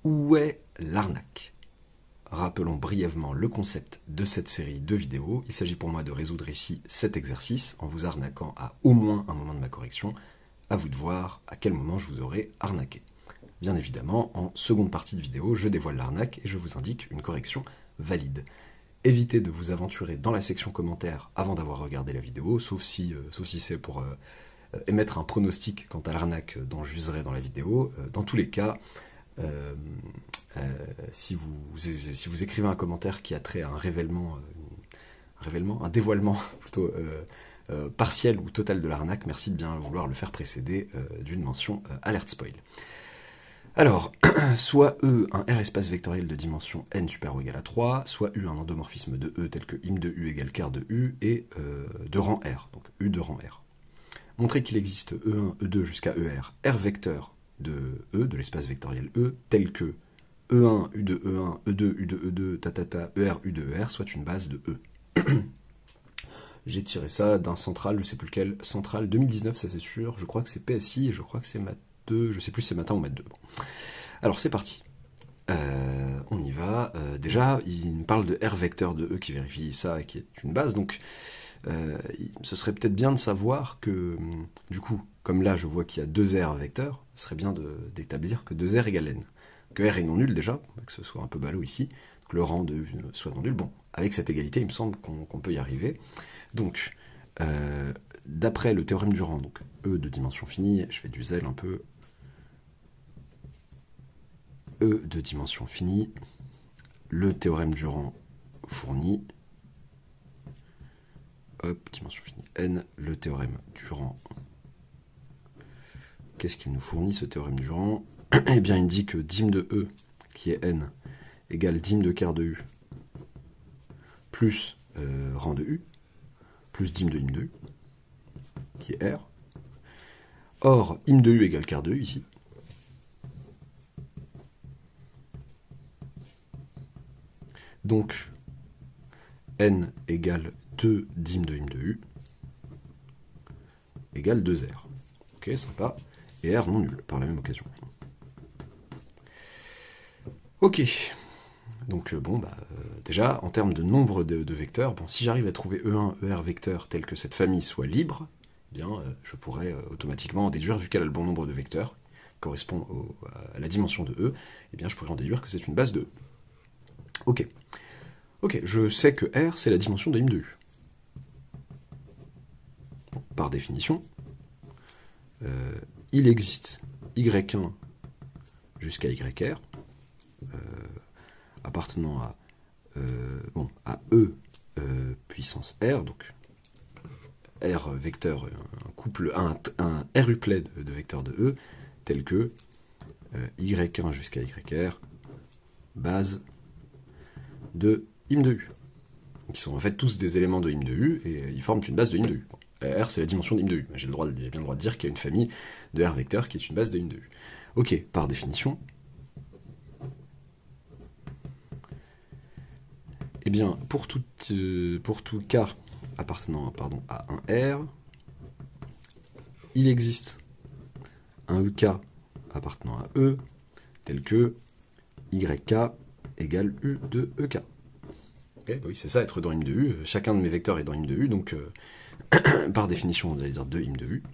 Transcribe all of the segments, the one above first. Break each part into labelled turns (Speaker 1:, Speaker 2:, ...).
Speaker 1: Où est l'arnaque? Rappelons brièvement le concept de cette série de vidéos. Il s'agit pour moi de résoudre ici cet exercice en vous arnaquant à au moins un moment de ma correction. À vous de voir à quel moment je vous aurai arnaqué. Bien évidemment, en seconde partie de vidéo, je dévoile l'arnaque et je vous indique une correction valide. Évitez de vous aventurer dans la section commentaires avant d'avoir regardé la vidéo, sauf si c'est pour émettre un pronostic quant à l'arnaque dont j'userai dans la vidéo. Dans tous les cas, si vous écrivez un commentaire qui a trait à un un dévoilement plutôt partiel ou total de l'arnaque, merci de bien vouloir le faire précéder d'une mention alerte spoil. Alors, soit E un R espace vectoriel de dimension n supérieur ou égal à 3, soit U un endomorphisme de E tel que im de U égale car de U et de rang R, donc U de rang R. Montrer qu'il existe E1, E2 jusqu'à ER, R vecteur de E, de l'espace vectoriel E, tel que E1, U de E1, E2, U de E2, ER, U de ER, soit une base de E. J'ai tiré ça d'un central, je sais plus lequel, central 2019, ça c'est sûr, je crois que c'est PSI et je crois que c'est Math 2, je sais plus si c'est matin ou Math 2. Bon. Alors c'est parti. On y va. Déjà, il me parle de R vecteur de E qui vérifie ça et qui est une base, donc ce serait peut-être bien de savoir que, du coup, comme là je vois qu'il y a 2 R vecteurs, ce serait bien d'établir que 2R égale N. Que R est non nul déjà, que ce soit un peu ballot ici, que le rang de soit non nul. Bon, avec cette égalité, il me semble qu'on peut y arriver. Donc, d'après le théorème du rang, donc E de dimension finie, je fais du zèle un peu, E de dimension finie, le théorème du rang fournit, hop, dimension finie, N, le théorème du rang. Qu'est-ce qu'il nous fournit ce théorème du rang? Eh bien, il dit que dim de E, qui est N, égale dim de quart de U, plus rang de U, plus dim de U, qui est R. Or, im de U égale quart de U, ici. Donc, N égale 2 dim de im de U, égale 2R. Ok, sympa. Et R non nul, par la même occasion. Ok. Donc déjà, en termes de nombre de vecteurs, bon, si j'arrive à trouver E1, ER vecteurs tels que cette famille soit libre, eh bien, je pourrais automatiquement en déduire, vu qu'elle a le bon nombre de vecteurs, correspond à la dimension de E, eh bien, je pourrais en déduire que c'est une base de E. Ok. Ok, je sais que R, c'est la dimension de im de U. Bon, par définition, il existe Y1 jusqu'à YR, appartenant à E puissance R, donc R vecteur, un couple, un RUplet de vecteurs de E, tel que Y1 jusqu'à YR, base de im de U. Qui sont en fait tous des éléments de im de U, et ils forment une base de im de U. Bon, R, c'est la dimension d'im de U. J'ai bien le droit de dire qu'il y a une famille de R vecteurs qui est une base de im de U. Ok, par définition, eh bien, pour tout K appartenant à un R, il existe un EK appartenant à E, tel que YK égale U de EK. Okay, bah oui, c'est ça, être dans im de U. Chacun de mes vecteurs est dans im de U, donc par définition, on va dire 2 im de U.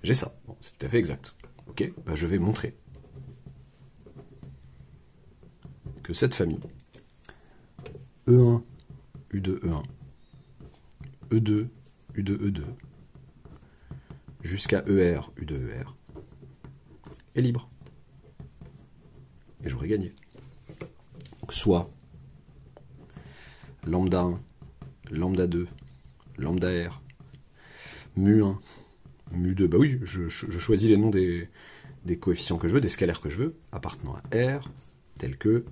Speaker 1: J'ai ça. Bon, c'est tout à fait exact. Ok, bah je vais montrer que cette famille E1, U de E1, E2, U de E2, jusqu'à ER, U de ER, est libre. Et j'aurais gagné. Donc, soit lambda 1, lambda 2, lambda R, mu 1, mu 2, bah oui, je choisis les noms des coefficients que je veux, des scalaires que je veux, appartenant à R, tel que,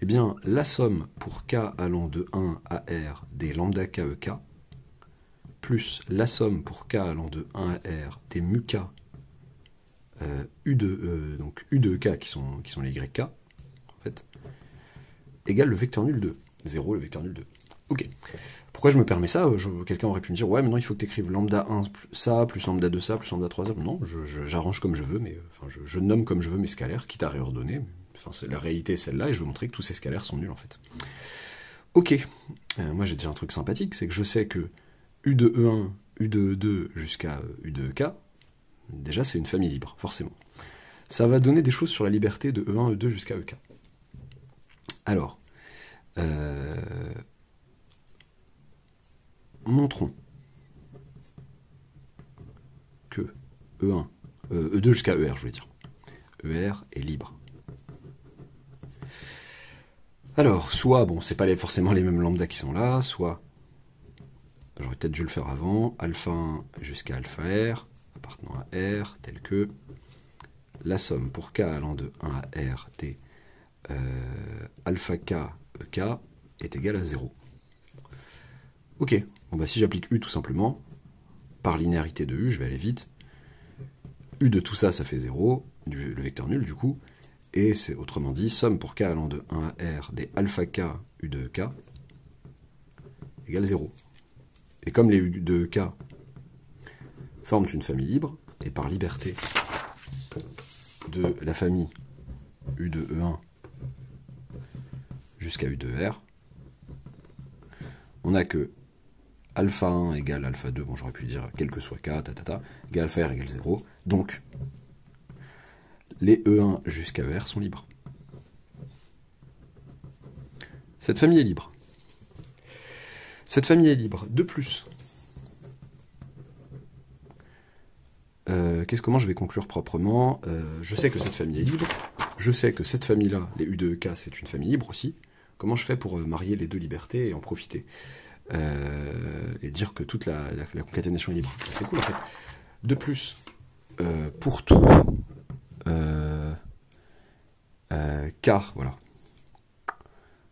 Speaker 1: eh bien, la somme pour K allant de 1 à R des lambda KEK, plus la somme pour K allant de 1 à R des mu K U de K qui sont les YK, en fait, égale le vecteur nul 2. 0, le vecteur nul 2. Ok. Pourquoi je me permets ça? Quelqu'un aurait pu me dire, ouais, maintenant il faut que tu écrives lambda 1 ça, plus lambda 2 ça, plus lambda 3 ça. Non, j'arrange comme je veux, mais enfin, je nomme comme je veux mes scalaires, quitte à réordonner. Enfin, la réalité est celle-là, et je veux montrer que tous ces scalaires sont nuls en fait. Ok. Moi j'ai déjà un truc sympathique, c'est que je sais que U de E1, U de E2 jusqu'à U de K, déjà c'est une famille libre, forcément. Ça va donner des choses sur la liberté de E1, E2 jusqu'à EK. Alors, montrons que E1, E2 jusqu'à ER, je voulais dire. ER est libre. Alors, soit, bon, c'est pas forcément les mêmes lambda qui sont là, soit, j'aurais peut-être dû le faire avant, alpha 1 jusqu'à alpha R, appartenant à R, tel que la somme pour K allant de 1 à R des alpha K EK est égale à 0. Ok, bon bah si j'applique U tout simplement, par linéarité de U, je vais aller vite, U de tout ça, ça fait 0, le vecteur nul du coup, et c'est autrement dit, somme pour K allant de 1 à R des alpha K U de K égale 0. Et comme les U de K forment une famille libre, et par liberté de la famille U de E1 jusqu'à U de R, on a que alpha 1 égale alpha 2, bon j'aurais pu dire quel que soit K, égale alpha R égale 0, donc les E1 jusqu'à ER sont libres. Cette famille est libre. Cette famille est libre. De plus, comment je vais conclure proprement? Je sais que cette famille est libre. Je sais que cette famille-là, les U de K, c'est une famille libre aussi. Comment je fais pour marier les deux libertés et en profiter? Et dire que toute la concaténation est libre. C'est cool en fait. De plus, pour tout K, voilà.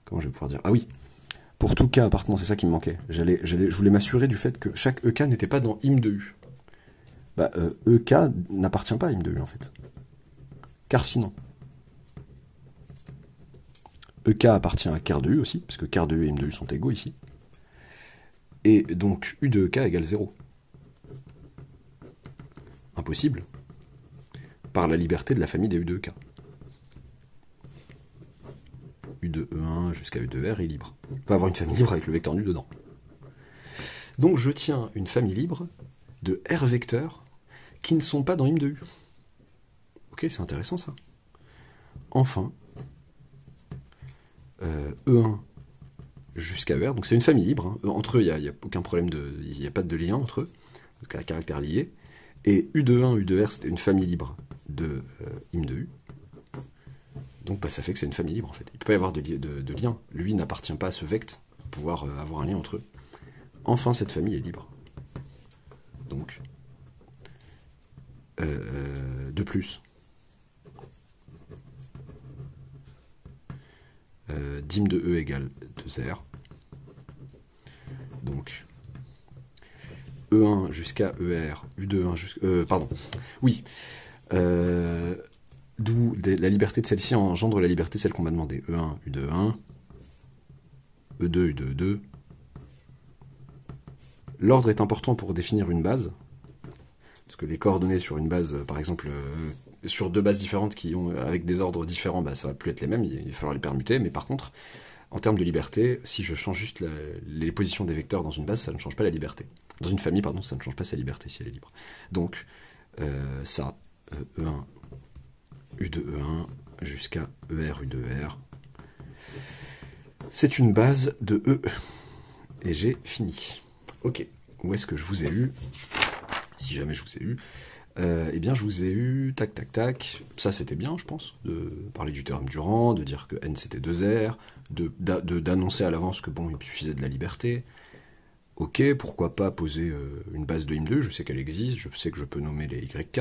Speaker 1: Comment je vais pouvoir dire? Ah oui, pour tout K appartenant, c'est ça qui me manquait. Je voulais m'assurer du fait que chaque EK n'était pas dans im de U. Bah, EK n'appartient pas à im de U en fait. Car sinon, EK appartient à car de U aussi, parce que car de U et im de U sont égaux ici. Et donc U de EK égale 0. Impossible. Par la liberté de la famille des U de EK. U de E1 jusqu'à U de R est libre. On peut avoir une famille libre avec le vecteur nul dedans. Donc je tiens une famille libre de R vecteurs qui ne sont pas dans im de U. Ok, c'est intéressant ça. Enfin, E1 jusqu'à ER, donc c'est une famille libre. Hein. Entre eux, il n'y a aucun problème, il n'y a pas de lien entre eux, de caractère lié. Et U de 1, U de R, c'était une famille libre de im de U. Donc bah, ça fait que c'est une famille libre en fait. Il ne peut pas y avoir de lien. Lui n'appartient pas à ce vecteur pour pouvoir avoir un lien entre eux. Enfin, cette famille est libre. Donc, de plus, dim de E égale 2R. Donc, E1 jusqu'à ER, U de 1 jusqu'à... pardon. Oui. D'où la liberté de celle-ci engendre la liberté de celle qu'on m'a demandé. E1, U de 1, E2, U de 2. L'ordre est important pour définir une base. Parce que les coordonnées sur une base, par exemple, sur deux bases différentes qui ont avec des ordres différents, bah, ça va plus être les mêmes, il va falloir les permuter. Mais par contre, en termes de liberté, si je change juste les positions des vecteurs dans une base, ça ne change pas la liberté. Dans une famille, pardon, ça ne change pas sa liberté si elle est libre. Donc, ça, E1, U de E1 jusqu'à ER, U de R. C'est une base de E. Et j'ai fini. Ok, où est-ce que je vous ai eu? Si jamais je vous ai eu, eh bien je vous ai eu, tac tac tac, ça c'était bien je pense, de parler du théorème du rang, de dire que n c'était 2R, d'annoncer à l'avance que bon il suffisait de la liberté. Ok, pourquoi pas poser une base de im2, je sais qu'elle existe, je sais que je peux nommer les YK.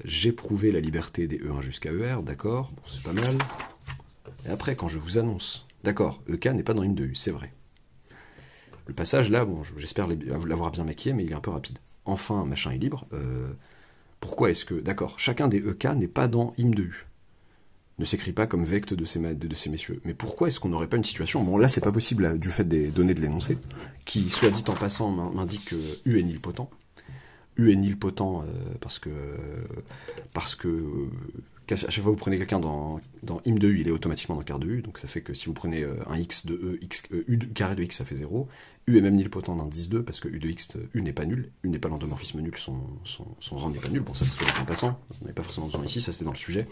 Speaker 1: J'ai prouvé la liberté des E1 jusqu'à ER, d'accord, bon, c'est pas mal. Et après quand je vous annonce, d'accord, EK n'est pas dans im2U, c'est vrai. Le passage là, bon, j'espère l'avoir bien maquillé, mais il est un peu rapide. Enfin, machin est libre. Pourquoi est-ce que... D'accord, chacun des EK n'est pas dans im de U. ne s'écrit pas comme vecte de ces messieurs. Mais pourquoi est-ce qu'on n'aurait pas une situation, bon là c'est pas possible là, du fait des données de l'énoncé, qui, soit dit en passant, m'indique que U est nilpotent. U est nilpotent parce que à chaque fois que vous prenez quelqu'un dans im de U, il est automatiquement dans quart de U, donc ça fait que si vous prenez un x de E, U carré de x, ça fait 0. U est même nilpotent dans 10-2, parce que U de x, U n'est pas nul, U n'est pas l'endomorphisme nul, son rang n'est pas nul, bon ça c'est en passant, on n'avait pas forcément besoin ici, ça c'était dans le sujet.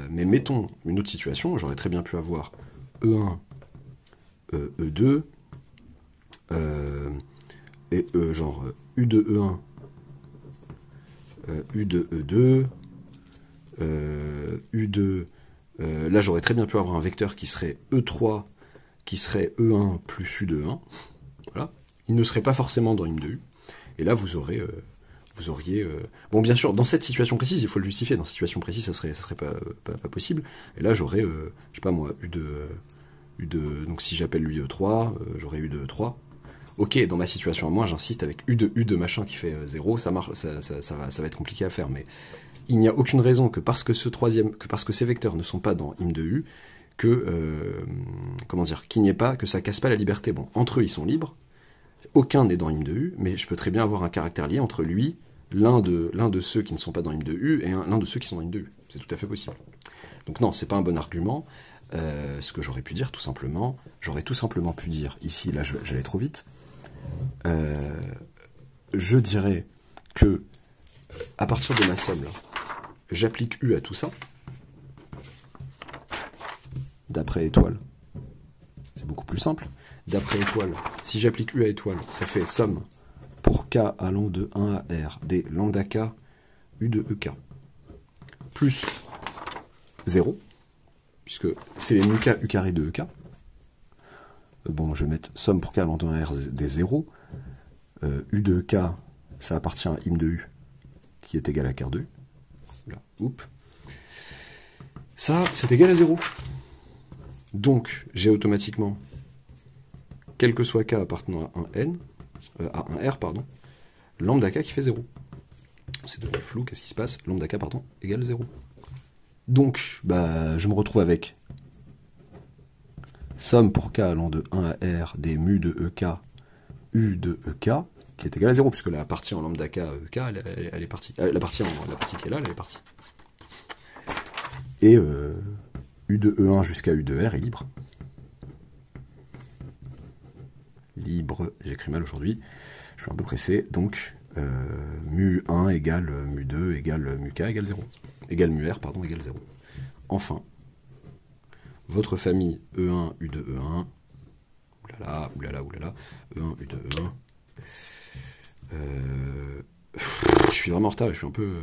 Speaker 1: Mais mettons une autre situation, j'aurais très bien pu avoir E1, E2, et genre U de E1, U de E2, U2, là j'aurais très bien pu avoir un vecteur qui serait E3, qui serait E1 plus U de 1, voilà, il ne serait pas forcément dans im de U, et là vous auriez... Bon, bien sûr, dans cette situation précise, il faut le justifier. Dans cette situation précise, ça serait pas possible. Et là, j'aurais, je sais pas moi, U de... Donc, si j'appelle lui E3, j'aurais U de 3. Ok, dans ma situation à moi, j'insiste avec U de machin qui fait 0, ça marche, ça va être compliqué à faire. Mais il n'y a aucune raison que parce que ces vecteurs ne sont pas dans im de U, qu'il n'y ait pas, que ça casse pas la liberté. Bon, entre eux, ils sont libres. Aucun n'est dans im de U, mais je peux très bien avoir un caractère lié entre lui, l'un de ceux qui ne sont pas dans im de U, et l'un de ceux qui sont dans im de U. C'est tout à fait possible. Donc non, c'est pas un bon argument. Ce que j'aurais pu dire, tout simplement, pu dire, ici, là, j'allais trop vite, je dirais que, à partir de ma somme, là, j'applique U à tout ça, d'après étoile. C'est beaucoup plus simple. D'après étoile, si j'applique U à étoile, ça fait somme pour K allant de 1 à R des lambda K U de EK plus 0, puisque c'est les mu K U carré de EK. Bon, je vais mettre somme pour K allant de 1 à R des 0. U de EK, ça appartient à im de U, qui est égal à quart de U. Là, oups. Ça, c'est égal à 0. Donc, j'ai automatiquement, quel que soit K appartenant à un R, lambda K qui fait 0. C'est devenu flou, qu'est-ce qui se passe? Lambda K, égale 0. Donc, je me retrouve avec somme pour K allant de 1 à R des mu de EK, U de EK, qui est égal à 0, puisque la partie en lambda K, EK, elle est partie. La partie qui est là, elle est partie. Et U de E1 jusqu'à U de R est libre. Libre, j'écris mal aujourd'hui, je suis un peu pressé, donc mu1 égale mu2 égale mu k égale 0. Égale mu r, égale 0. Enfin, votre famille E1, U de E1, oulala, E1, U de E1, je suis vraiment en retard, je suis un peu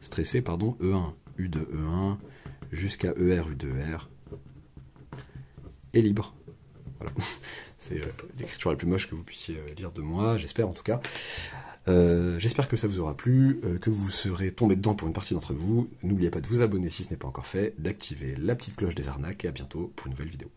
Speaker 1: stressé, E1, U de E1, jusqu'à ER, U de R, est libre. Voilà. C'est l'écriture la plus moche que vous puissiez lire de moi, j'espère en tout cas. J'espère que ça vous aura plu, que vous serez tombé dedans pour une partie d'entre vous. N'oubliez pas de vous abonner si ce n'est pas encore fait, d'activer la petite cloche des arnaques, et à bientôt pour une nouvelle vidéo.